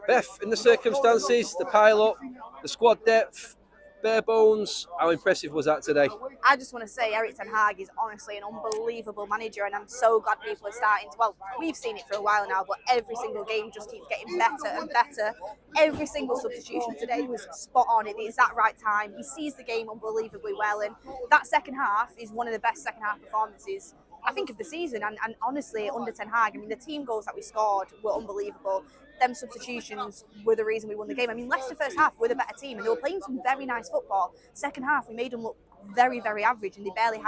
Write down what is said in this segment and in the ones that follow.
Beth, in the circumstances, the pile-up, the squad depth, bare bones, how impressive was that today? I just want to say Erik ten Hag is honestly an unbelievable manager, and I'm so glad people are starting to, well, we've seen it for a while now, but every single game just keeps getting better and better. Every single substitution today was spot on at the exact right time. He sees the game unbelievably well, and that second half is one of the best second half performances I think of the season, and honestly under Ten Hag, I mean the team goals that we scored were unbelievable. Them substitutions were the reason we won the game. I mean Leicester first half were the better team and they were playing some very nice football. Second half we made them look very, very average, and they barely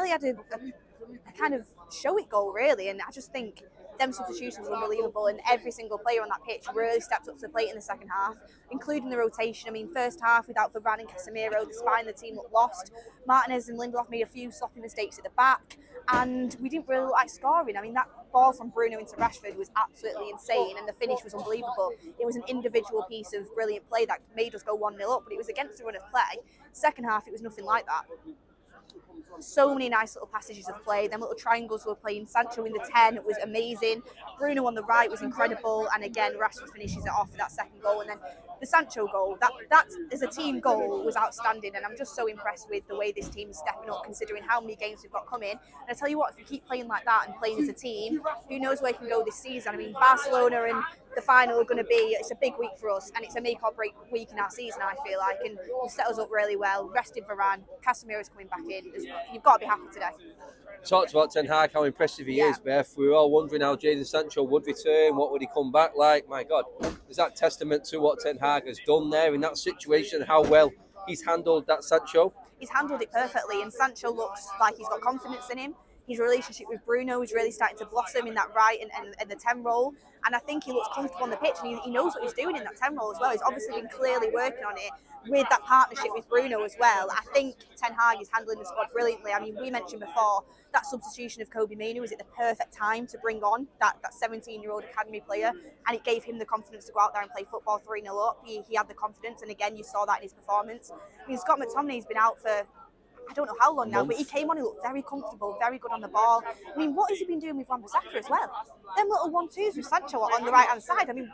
had a kind of show it goal really, and I just think them substitutions were unbelievable, and every single player on that pitch really stepped up to the plate in the second half, including the rotation. I mean, first half without Varane and Casemiro, the spine of the team looked lost. Martinez and Lindelof made a few sloppy mistakes at the back, and we didn't really look like scoring. I mean, that ball from Bruno into Rashford was absolutely insane, and the finish was unbelievable. It was an individual piece of brilliant play that made us go 1-0 up, but it was against the run of play. Second half, it was nothing like that. So many nice little passages of play. Them little triangles were playing. Sancho in the 10 was amazing. Bruno on the right was incredible. And again, Rashford finishes it off for that second goal. And then the Sancho goal, that as a team goal was outstanding. And I'm just so impressed with the way this team is stepping up, considering how many games we've got coming. And I tell you what, if we keep playing like that and playing as a team, who knows where we can go this season. I mean, Barcelona and the final are going to be, it's a big week for us, and it's a make or break week in our season, I feel like, and we've set us up really well. Rested Varane, Casemiro's coming back in. You've got to be happy today. Talked about Ten Hag, how impressive he is, Beth. We were all wondering how Jadon Sancho would return, what would he come back like. My God, is that testament to what Ten Hag has done there in that situation, how well he's handled that Sancho? He's handled it perfectly, and Sancho looks like he's got confidence in him. His relationship with Bruno is really starting to blossom in that right and the 10 role. And I think he looks comfortable on the pitch, and he knows what he's doing in that 10 role as well. He's obviously been clearly working on it with that partnership with Bruno as well. I think Ten Hag is handling the squad brilliantly. I mean, we mentioned before that substitution of Kobe Mainoo was at the perfect time to bring on that 17-year-old academy player, and it gave him the confidence to go out there and play football 3-0 up. He had the confidence, and again, you saw that in his performance. I mean, Scott McTominay's been out for I don't know how long now, but he came on, he looked very comfortable, very good on the ball. I mean, what has he been doing with Wan-Bissaka as well? Them little 1-2s with Sancho on the right-hand side. I mean,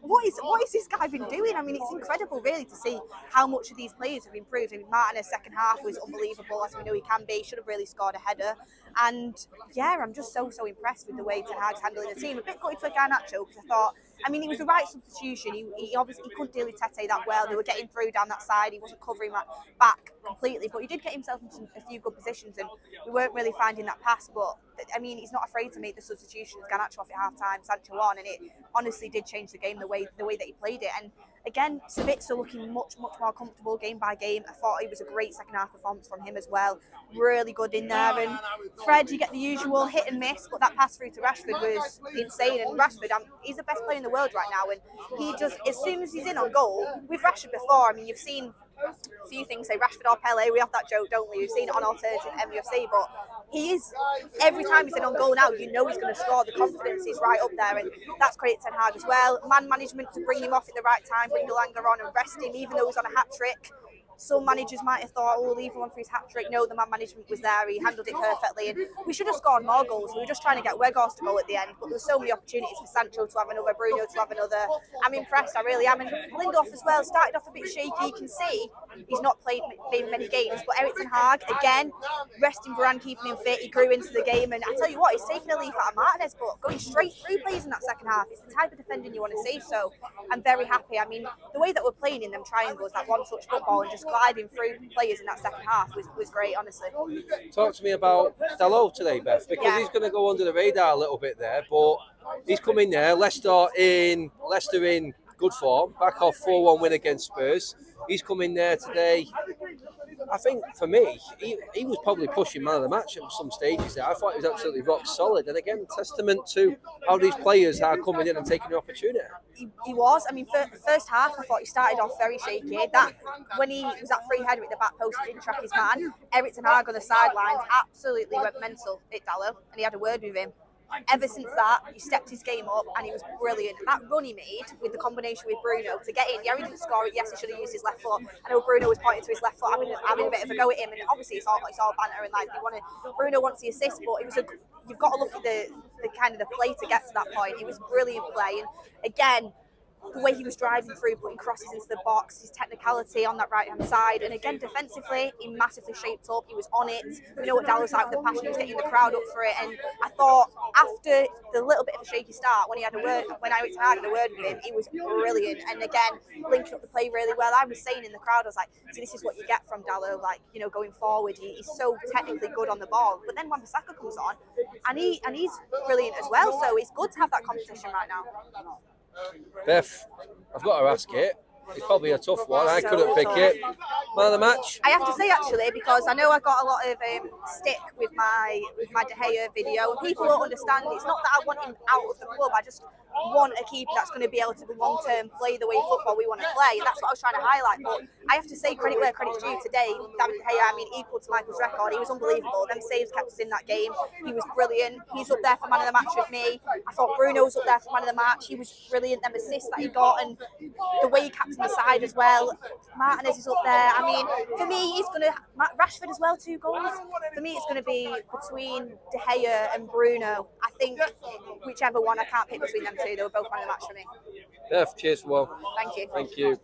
what is this guy been doing? I mean, it's incredible, really, to see how much of these players have improved. I mean, Martinez second half was unbelievable, as we know he can be. Should have really scored a header. And yeah, I'm just so impressed with the way Ten Hag's handling the team. A bit gutted for Garnacho, because I thought, I mean, it was the right substitution. He obviously couldn't deal with Tete that well. They were getting through down that side. He wasn't covering that back completely, but he did get himself into a few good positions, and we weren't really finding that pass. But I mean, he's not afraid to make the substitutions. Garnacho off at half time, Sancho on, and it honestly did change the game the way that he played it. And again, Savitzer looking much more comfortable game by game. I thought it was a great second half performance from him as well. Really good in there. And Fred, you get the usual hit and miss, but that pass through to Rashford was insane. And Rashford, he's the best player in the world right now. And he just, as soon as he's in on goal, with Rashford before, I mean, you've seen a few things say Rashford or Pele. We have that joke, don't we? We've seen it on alternative MUFC, but he is, every time he's in on goal now, you know he's going to score. The confidence is right up there, and that's credit to Ten Hag as well. Man management to bring him off at the right time, bring Elanga on and rest him, even though he's on a hat trick. Some managers might have thought, oh, leave him on for his hat-trick. No, the man management was there. He handled it perfectly. And we should have scored more goals. We were just trying to get Weghorst to goal at the end. But there were so many opportunities for Sancho to have another, Bruno to have another. I'm impressed, I really am. And Lindelof as well started off a bit shaky. You can see he's not played many games. But Erik ten Hag, again, resting Varane, keeping him fit. He grew into the game. And I tell you what, he's taking a leaf out of Martinez, but going straight through plays in that second half. It's the type of defending you want to see. So I'm very happy. I mean, the way that we're playing in them triangles, that one-touch football and just gliding through players in that second half was great, honestly. Talk to me about Dalot today, Beth, because he's going to go under the radar a little bit there, but he's come in there. Leicester in good form, back off 4-1 win against Spurs. He's come in there today. I think for me, he was probably pushing man of the match at some stages there. I thought he was absolutely rock solid, and again, testament to how these players are coming in and taking the opportunity. He was. I mean, first half, I thought he started off very shaky. That when he was that free header at the back post, he didn't track his man. Erik ten Hag on the sidelines absolutely went mental at Dalot, and he had a word with him. Ever since that, he stepped his game up and he was brilliant. That run he made with the combination with Bruno to get in, he didn't score it. Yes, he should have used his left foot. I know Bruno was pointing to his left foot, having a bit of a go at him, and obviously it's all banter and like Bruno wants the assist, but you've got to look at the kind of the play to get to that point. It was brilliant play, and again, the way he was driving through, putting crosses into the box, his technicality on that right-hand side. And again, defensively, he massively shaped up. He was on it. We know what Dalot's like with the passion. He was getting the crowd up for it. And I thought after the little bit of a shaky start, when I had a word with him, he was brilliant. And again, linking up the play really well. I was saying in the crowd, I was like, so this is what you get from Dalot, like, you know, going forward. He's so technically good on the ball. But then Wan-Bissaka comes on, and he's brilliant as well. So it's good to have that competition right now. Beth, I've got to ask it. It's probably a tough one. I So couldn't pick tough. it. Man of the match? I have to say actually, because I know I got a lot of stick with my De Gea video, and people don't understand. It's not that I want him out of the club. I just want a keeper that's going to be able to long term play the way football we want to play. And that's what I was trying to highlight. But I have to say credit where credit's due today. David De Gea, I mean, equal to Michael's record. He was unbelievable. Them saves kept us in that game. He was brilliant. He's up there for man of the match with me. I thought Bruno was up there for man of the match. He was brilliant. Them assists that he got, and the way he captained the side as well. Martinez is up there. I mean, for me, he's going to Rashford as well, 2 goals. For me, it's going to be between De Gea and Bruno. I think whichever one, I can't pick between them two. They were both man of the match for me. Beth, cheers for one. Thank you. Thank you.